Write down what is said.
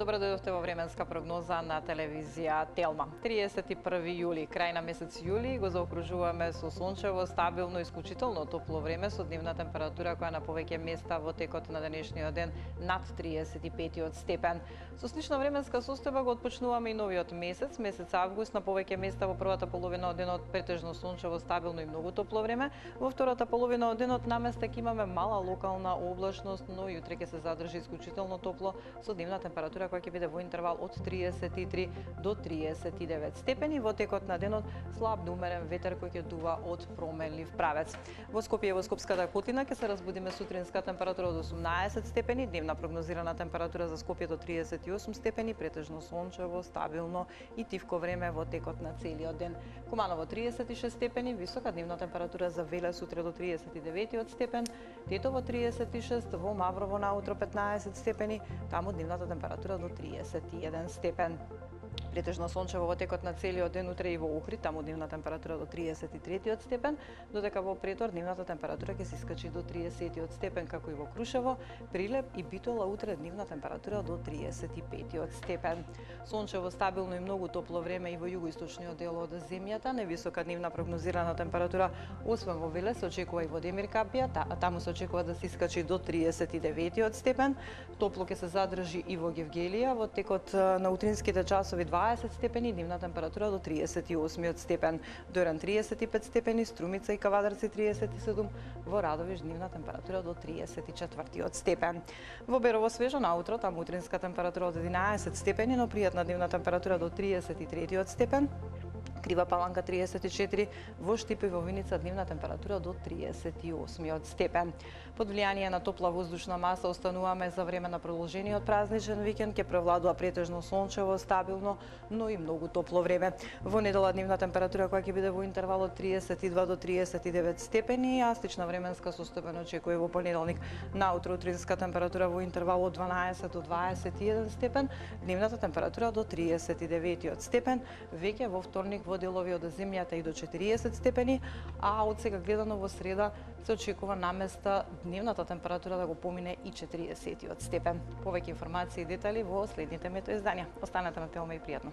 Добро дојдовте во временска прогноза на телевизија Телма. 31 јули, крај на месец јули, го заокружуваме со сончево, стабилно, исклучително топло време со дневна температура која на повеќе места во текот на денешниот ден над 35 степен. Со слична временска состојба го отпочнуваме и новиот месец, месец август, на повеќе места во првата половина од денот претежно сончево, стабилно и многу топло време. Во втората половина од денот наместек имаме мала локална облачност, но јутре ќе се задржи исклучително топло со дневна температура која ќе биде во интервал од 33 до 39 степени. Во текот на денот слаб до умерен ветер кој ќе дува од променлив правец. Во Скопје и во Скопската котлина ќе се разбудиме сутринска температура од 18 степени, дневна прогнозирана температура за Скопје до 38 степени, претежно сончево, стабилно и тивко време во текот на целиот ден. Куманово 36 степени, висока дневна температура за Велес утре до 39 степен, Тетово 36, во Маврово наутро 15 степени, таму дневната температура до 31 степен. Претежно сончево во текот на целиот ден утре и во Охрид, таму дневна температура до 33 степен, додека во Претор дневната температура ќе се искачи до 30 степен, како и во Крушево, Прилеп и Битола утре дневна температура до 35 степен. Сончево, стабилно и многу топло време и во југоисточниот дел од земјата, невисока дневна прогнозирана температура, освен во Велес се очекува и во Демир Капија, таму се очекува да се искачи до 39 степен. Топло ќе се задржи и во Гевгелија, во текот на утринските часови 20 степени, дневна температура до 38 степен. Доран 35 степени, Струмица и Кавадарци 37, во Радовиш дневна температура до 34 степен. Во Берово свежо наутро, таму утринска температура од 11 степени, но пријатна дневна температура до 33 степен. Крива Паланка 34, во Штип и во Виница дневна температура до 38 степен. Под влијание на топла воздушна маса остануваме за време на продолжениот празничен викенд, ќе превладува претежно сончево, стабилно, но и многу топло време. Во недела дневна температура која ќе биде во интервал од 32 до 39 степени, а слична временска состојба очекува во понеделник. Наутро утринска температура во интервал од 12 до 21 степен, дневната температура до 39 степен, веќе во вторник во делови од земјата и до 40 степени, а од сега гледано во среда се очекува наместа дневната температура да го помине и 40 степен. Повеќе информации и детали во следните метеоизданија. Останете на Телма и пријатно.